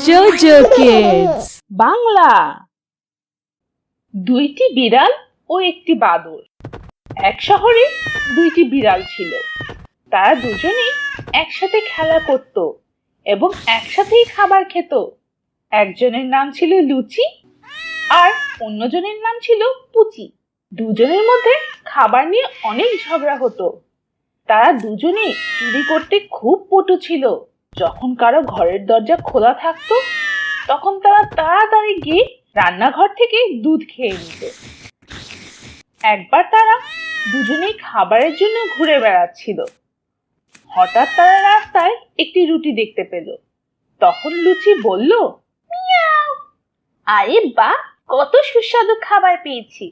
JoJo Kids Bangla. দুইটি বিড়াল ও একটি বাদর। এক শহরে দুইটি বিড়াল ছিল। তারা দুজনেই একসাথে খেলা করত এবং একসাথেই খাবার খেত। একজনের নাম ছিল লুচি আর অন্যজনের নাম ছিল পুচি। দুজনের মধ্যে খাবার নিয়ে অনেক ঝগড়া হতো। তারা দুজনেই চুরি করতে খুব পটু ছিল। যখন কারো ঘরের দরজা খোলা থাকতো তখন তারা তাড়াতাড়ি গিয়ে রান্নাঘর থেকে দুধ খেয়ে নিত। একবার তারা দুজনেই খাবারের জন্য ঘুরে বেড়াচ্ছিল। হঠাৎ তারা রাস্তায় একটি রুটি দেখতে পেল। তখন লুচি বলল, মিয়াও, আরে বাহ, কত সুস্বাদু খাবার পেয়েছি।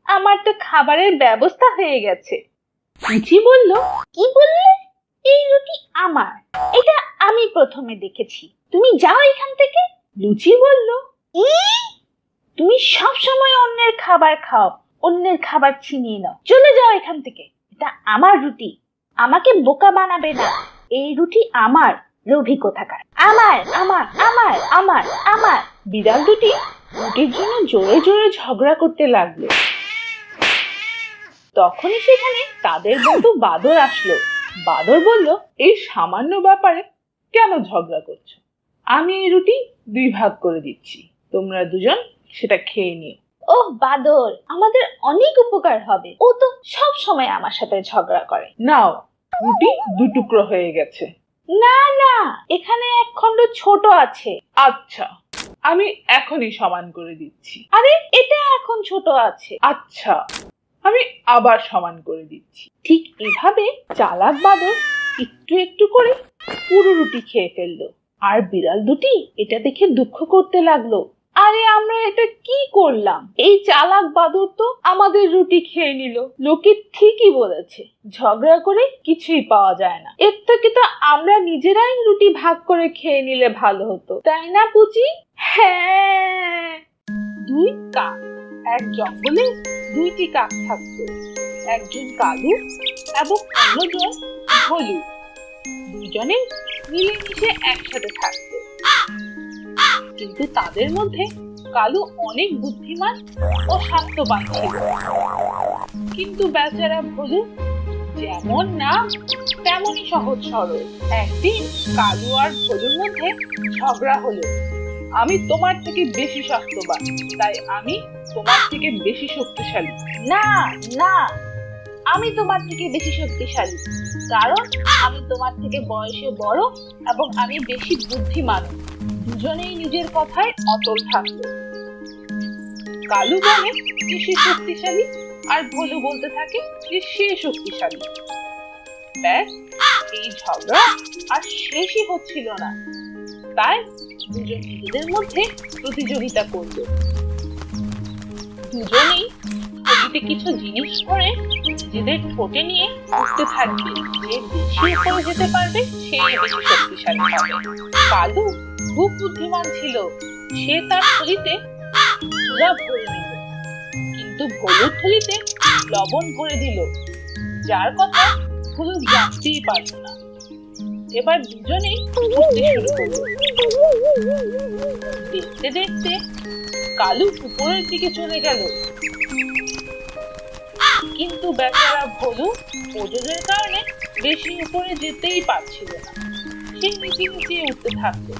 আমার তো খাবারের ব্যবস্থা হয়ে গেছে। লুচি বলল, কি বললে? এই রুটি আমার, এটা আমি প্রথমে দেখেছি। তুমি যাও এখান থেকে। লুচি বলল, তুমি সব সময় অন্যের খাবার খাও, অন্যের খাবার ছিনিয়ে নাও। চলে যাও এখান থেকে, এটা আমার রুটি। আমাকে বোকা বানাবে না, এই রুটি আমার। লোভী কোথাকার। আমার আমার আমার আমার আমার। বিড়াল দুটি রুটির জন্য জোরে জোরে ঝগড়া করতে লাগলো। তখনই সেখানে তাদের বন্ধু বাদর আসলো। বাদর বলল, এই সামান্য ব্যাপারে কেন ঝগড়া করছো? আমি এই রুটি দুই ভাগ করে দিচ্ছি, তোমরা দুজন সেটা খেয়ে নিও। ওহ বাদর, আমাদের অনেক উপকার হবে। ও তো সব সময় আমার সাথে ঝগড়া করে। নাও, রুটি দুটুকরো হয়ে গেছে। না না, এখানে এক খণ্ড ছোট আছে। আচ্ছা, আমি এখনই সমান করে দিচ্ছি। আরে এটা এখন ছোট আছে। আচ্ছা, আমি আবার সমান করে দিচ্ছি। ঠিক এভাবে চালাক বাদর একটু একটু করে পুরো রুটি খেয়ে ফেললো। আর বিড়াল দুটি এটা দেখে দুঃখ করতে লাগলো। আরে আমরা এটা কি করলাম? এই চালাক বাদর তো আমাদের রুটি খেয়ে নিল। লোকে ঠিকই বলেছে, ঝগড়া করে কিছুই পাওয়া যায় না। এর থেকে তো আমরা নিজেরাই রুটি ভাগ করে খেয়ে নিলে ভালো হতো, তাই না পুচি? হ্যাঁ। দুই কাক। এক জঙ্গলে দুইটি কাক থাকতো, একজন কালু এবং অন্যজন হলু। দুজনে মিলেমিশে একসাথে থাকতো। কিন্তু তাদের মধ্যে কালু অনেক বুদ্ধিমান ও স্বাস্থ্যবান ছিল, কিন্তু বেচারা ভলু যেমন না তেমনই সহজ সরল। একদিন কালু আর ভলুর মধ্যে ঝগড়া হলো। আমি তোমার থেকে বেশি স্বাস্থ্যবান, তাই আমি তোমার থেকে বেশি শক্তিশালী। না না, আমি তোমার থেকে বেশি শক্তিশালী, কারণ আমি তোমার থেকে বয়সে বড় এবং আমি বেশি বুদ্ধিমান। দুজনেই নিজের কথায় অটল থাকলো। কালু বলে যে সে শক্তিশালী আর ভলু বলতে থাকে যে সে শক্তিশালী। ব্যাস, এই ঝগড়া আর শেষই হচ্ছিল না। তাই দুজন নিজেদের মধ্যে প্রতিযোগিতা করলো। দুজনেই থলিতে কিছু জিনিস ভরে নিজেদের ঠোঁটে নিয়ে উঠতে থাকবে। যে বেশি উপরে যেতে পারবে সেই বেশি শক্তিশালী হবে। কালু খুব বুদ্ধিমান ছিল, সে তার থলিতে তুলা ভরে নিল, কিন্তু ভলুর থলিতে লবণ ভরে দিল, যার কথা ভলু জানতেই পারল না। এবার দুজনেই উঠতে শুরু করলো। দেখতে দেখতে কালু উপরের দিকে চলে গেল, কিন্তু বেচারা ভলু ওজনের কারণে বেশি উপরে যেতেই পারছিল না। সে নিচে নিচে উঠতে থাকলো,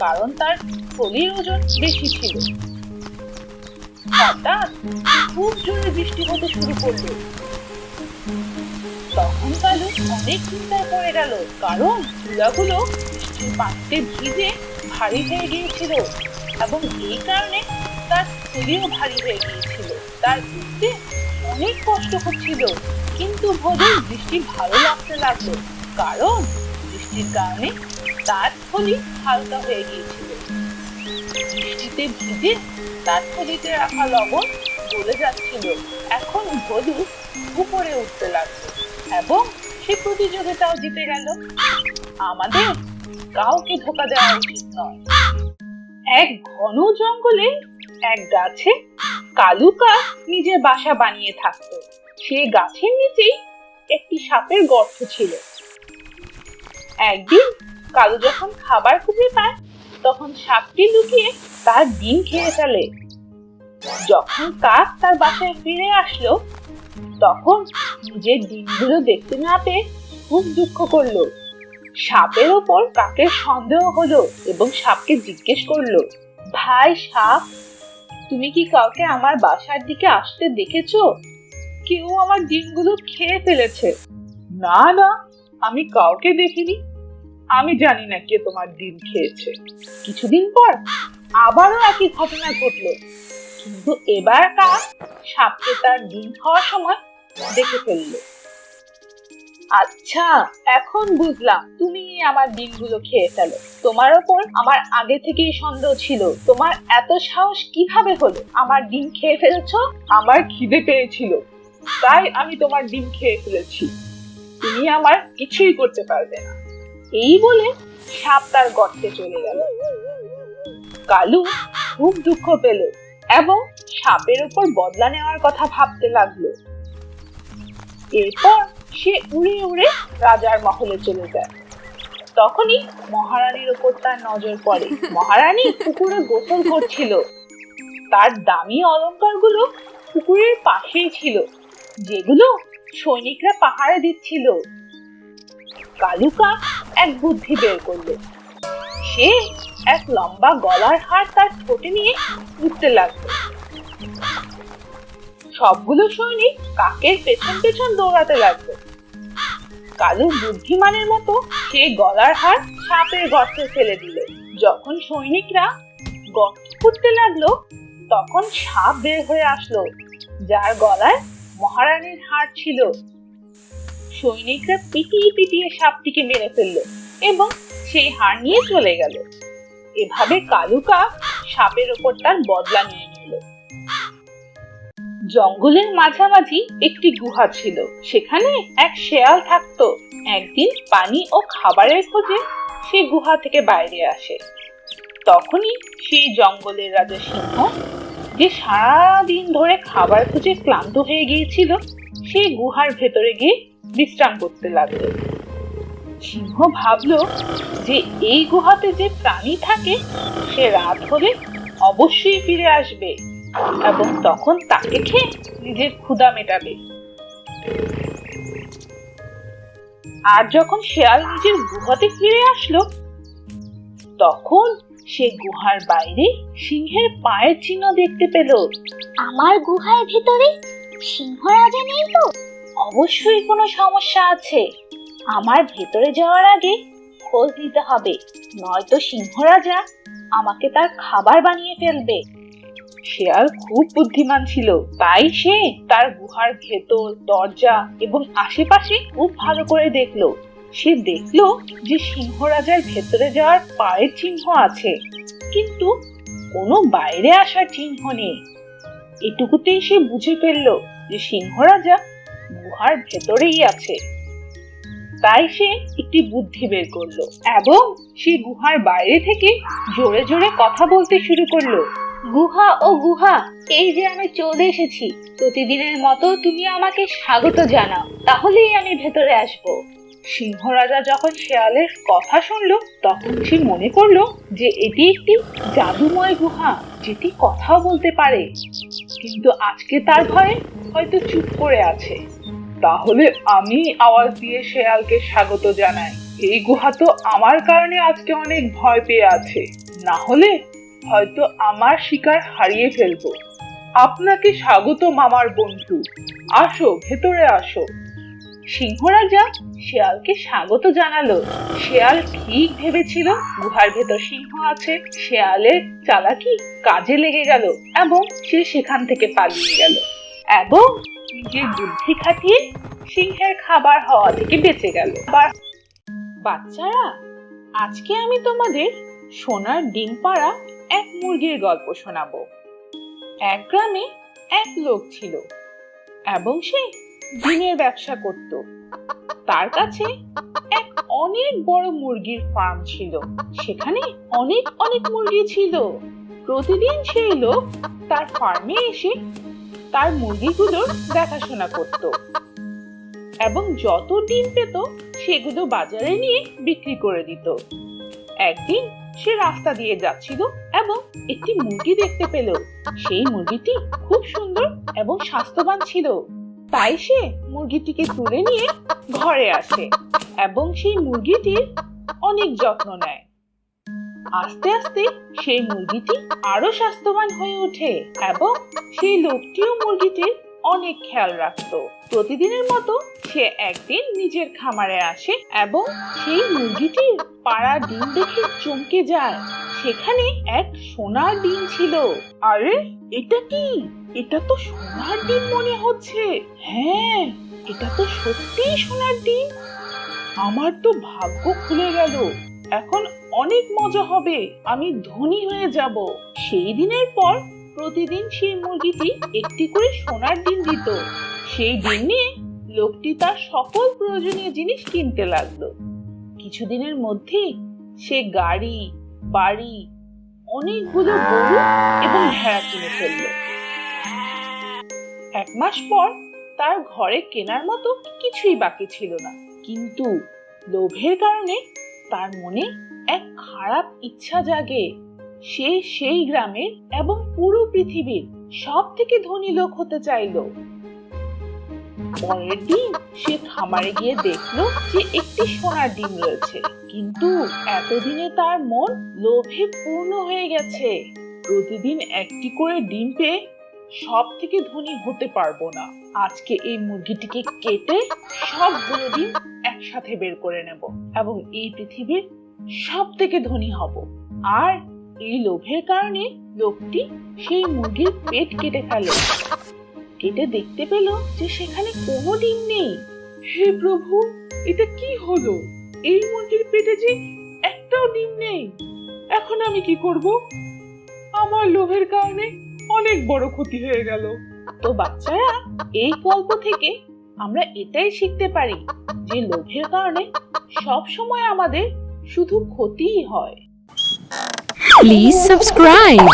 কারণ তার থলির ওজন বেশি ছিল। হঠাৎ খুব জোরে বৃষ্টি হতে শুরু করলো। তখন কালু অনেক চিন্তায় পড়ে গেল, কারণ তুলাগুলো বৃষ্টির পানিতে ভিজে ভারী হয়ে গিয়েছিল এবং এই কারণে তার থলিও ভারী হয়ে গিয়েছিল। তার উঠতে অনেক কষ্ট হচ্ছিল, কিন্তু ভলুর বৃষ্টি ভালো লাগতে লাগলো, কারণ বৃষ্টির কারণে তার থলি হালকা হয়ে গিয়েছিল। বৃষ্টিতে ভিজে তার থলিতে রাখা লবণ গলে যাচ্ছিল। এখন ভলু উপরে উঠতে লাগলো এবং সে প্রতিযোগিতাও জিতে গেল। আমাদের কাউকে ধোঁকা দেওয়া উচিত নয়। এক ঘন জঙ্গলে এক গাছে কালু কাক নিজের বাসা বানিয়ে থাকতো। সে গাছের নিচেই একটি সাপের গর্ত ছিল। একদিন কালু যখন খাবার খুঁজে পায় তখন সাপটি লুকিয়ে তার ডিম খেয়ে ফেলে। যখন কাক তার বাসায় ফিরে আসলো তখন নিজের ডিমগুলো দেখতে না পেয়ে খুব দুঃখ করলো। সাপের ওপর কাকের সন্দেহ হলো এবং সাপকে জিজ্ঞেস করলো, ভাই সাপ, তুমি কি কাউকে আমার বাসার দিকে আসতে দেখেছো? কেউ আমার ডিমগুলো খেয়ে ফেলেছে। না না, আমি কাউকে দেখিনি। আমি জানি না কে তোমার ডিম খেয়েছে। কিছুদিন পর আবারও একই ঘটনা ঘটলো, কিন্তু এবার কাক সাপকে তার ডিম খাওয়ার সময় দেখে ফেললো। আচ্ছা, এখন বুঝলাম তুমি আমার ডিমগুলো খেয়ে ফেলো। তোমার ওপর আমার আগে থেকেই সন্দেহ ছিল। তোমার এত সাহস কিভাবে হলো? আমার ডিম খেয়ে ফেলেছো? আমার খিদে পেয়েছিল, তাই আমি তোমার ডিম খেয়ে ফেলেছি। তুমি আমার কিছুই করতে পারবে না। এই বলে সাপ তার গর্তে চলে গেল। কালু খুব দুঃখ পেল এবং সাপের উপর বদলা নেওয়ার কথা ভাবতে লাগলো। এরপর সে উড়ে উড়ে রাজার মহলে চলে যায়। তখনই মহারানীর উপর তার নজর পড়ে। মহারানী পুকুরে গোসল করছিল। তার দামি অলংকারগুলো পুকুরের পাশেই ছিল, যেগুলো সৈনিকরা পাহারা দিচ্ছিল। কালু কাক এক বুদ্ধি বের করলো। সে এক লম্বা গলার হার তার ঠোঁটে নিয়ে উঠতে লাগলো। সবগুলো সৈনিক কাকের পেছন পেছন দৌড়াতে লাগলো। কালু বুদ্ধিমানের মতো সেই গলার হার সাপের গর্তে ফেলে দিল। যখন সৈনিকরা গর্ত খুঁড়তে লাগলো তখন সাপ বের হয়ে আসলো, যার গলায় মহারানীর হার ছিল। সৈনিকরা পিটিয়ে পিটিয়ে সাপটিকে মেরে ফেললো এবং সেই হার নিয়ে চলে গেল। এভাবে কালু কাক সাপের ওপর তার বদলা নিয়ে নিল। জঙ্গলের মাঝামাঝি একটি গুহা ছিল। সেখানে এক শেয়াল থাকতো। একদিন পানি ও খাবারের খোঁজে সে গুহা থেকে বাইরে আসে। তখনই সেই জঙ্গলের রাজা সিংহ, যে সারাদিন ধরে খাবার খুঁজে ক্লান্ত হয়ে গিয়েছিল, সেই গুহার ভেতরে গিয়ে বিশ্রাম করতে লাগলো। সিংহ ভাবলো যে এই গুহাতে যে প্রাণী থাকে সে রাত হলে অবশ্যই ফিরে আসবে এবং তখন তাকে খেয়ে নিজের ক্ষুধা মেটাবে। আর যখন শেয়াল নিজের গুহাতে ফিরে আসলো তখন সে গুহার বাইরে সিংহের পায়ের চিহ্ন দেখতে পেল। আমার গুহার ভিতরে সিংহ রাজা নেই তো? অবশ্যই কোনো সমস্যা আছে। আমার ভেতরে যাওয়ার আগে খোঁজ নিতে হবে, নয়তো সিংহ রাজা আমাকে তার খাবার বানিয়ে ফেলবে। শেয়াল খুব বুদ্ধিমান ছিল, তাই সে তার গুহার ভেতর, দরজা এবং আশেপাশে খুব ভালো করে দেখলো। সে দেখলো যে সিংহ রাজার ভেতরে যাওয়ার পায়ের চিহ্ন আছে, কিন্তু কোনো বাইরে আসার চিহ্ন নেই। এটুকুতেই সে বুঝে ফেললো যে সিংহ রাজা গুহার ভেতরেই আছে। তাই সে একটি বুদ্ধি বের করলো এবং সে গুহার বাইরে থেকে জোরে জোরে কথা বলতে শুরু করলো। গুহা ও গুহা, এই যে আমি চলে এসেছি। প্রতিদিনের মতো তুমি আমাকে স্বাগত জানাও, তাহলেই আমি ভেতরে আসবো। সিংহ রাজা যখন শেয়ালের কথা শুনলো তখন সে মনে করলো যে এটি একটি জাদুময় গুহা, যেটি কথাও বলতে পারে। কিন্তু আজকে তার ভয়ে হয়তো চুপ করে আছে। তাহলে আমি আওয়াজ দিয়ে শেয়ালকে স্বাগত জানাই। এই গুহা তো আমার কারণে আজকে অনেক ভয় পেয়ে আছে, না হলে হয়তো আমার শিকার হারিয়ে ফেলবো। আপনাকে স্বাগত আমার বন্ধু, আসো ভেতরে আসো। সিংহ রাজা শেয়ালকে স্বাগত জানালো। শেয়াল ঠিক ভেবেছিল গুহার ভেতর সিংহ আছে। শেয়ালের চালাকি কাজে লেগে গেল এবং সে সেখান থেকে পালিয়ে গেল এবং নিজের বুদ্ধি খাটিয়ে সিংহের খাবার হওয়া থেকে বেঁচে গেল। বাচ্চারা, আজকে আমি তোমাদের সোনার ডিম পাড়া এক মুরগির গল্প শোনাবো। এক গ্রামে এক লোক ছিল এবং সে ডিমের ব্যবসা করত। তার কাছে এক অনেক বড় মুরগির ফার্ম ছিল। সেখানে অনেক অনেক মুরগি ছিল। প্রতিদিন সেই লোক তার ফার্মে এসে তার মুরগিগুলোর দেখাশোনা করত এবং যত ডিম পেত সেগুলো বাজারে নিয়ে বিক্রি করে দিত। একদিন সে রাস্তা দিয়ে যাচ্ছিল এবং একটি মুরগি দেখতে পেল। সেই মুরগিটি খুব সুন্দর এবং স্বাস্থ্যবান ছিল। তাই সে মুরগিটিকে তুলে নিয়ে ঘরে আসে এবং সেই মুরগিটির অনেক যত্ন নেয়। আস্তে আস্তে সেই মুরগিটি আরো স্বাস্থ্যবান হয়ে ওঠে এবং সেই লোকটিও মুরগিটির অনেক খেয়াল রাখতো। প্রতিদিনের মতো সে একদিন নিজের খামারে আসে এবং সেই মুরগিটির পাড়া ডিম দেখে চমকে যায়। সেখানে এক সোনার ডিম ছিল। আরে এটা কি? এটা তো সোনার ডিম মনে হচ্ছে। হ্যাঁ, এটা তো সত্যিই সোনার ডিম। আমার তো ভাগ্য খুলে গেল। এখন অনেক মজা হবে, আমি ধনী হয়ে যাব। সেই দিনের পর প্রতিদিন সেই মুরগিটি একটি করে সোনার ডিম দিত। সেই ডিম নিয়ে লোকটি তার সকল প্রয়োজনীয় জিনিস কিনতে লাগলো। কিছুদিনের মধ্যেই সে গাড়ি, বাড়ি, অনেকগুলো গরু এবং ভেড়া কিনে ফেললো। 1 মাস পর তার ঘরে কেনার মতো কিছুই বাকি ছিল না। কিন্তু লোভের কারণে তার মনে এক খারাপ ইচ্ছা জাগে। সে সেই গ্রামের এবং পুরো পৃথিবীর সব থেকে ধনী লোক হতে চাইলো। পরের দিন সে খামারে গিয়ে দেখলো যে একটি সোনার ডিম রয়েছে, কিন্তু এতদিনে তার মন লোভে পূর্ণ হয়ে গেছে। প্রতিদিন একটি করে ডিম পেয়ে সব থেকে ধনী হতে পারবো না। আজকে এই মুরগিটিকে কেটে সবগুলো ডিম একসাথে বের করে নেব এবং এই পৃথিবীর সব থেকে ধনী হব। আর এই লোভের কারণে লোকটি সেই মুরগির পেট কেটে ফেলে। কেটে দেখতে পেল যে সেখানে কোনো ডিম নেই। হে প্রভু, এটা কি হলো? এই মুরগির পেটে যে একটাও ডিম নেই। এখন আমি কি করব? আমার লোভের কারণে অনেক বড় ক্ষতি হয়ে গেল। তো বাচ্চারা, এই গল্প থেকে আমরা এটাই শিখতে পারি যে লোভের কারণে সব সময় আমাদের শুধু ক্ষতিই হয়। Please subscribe.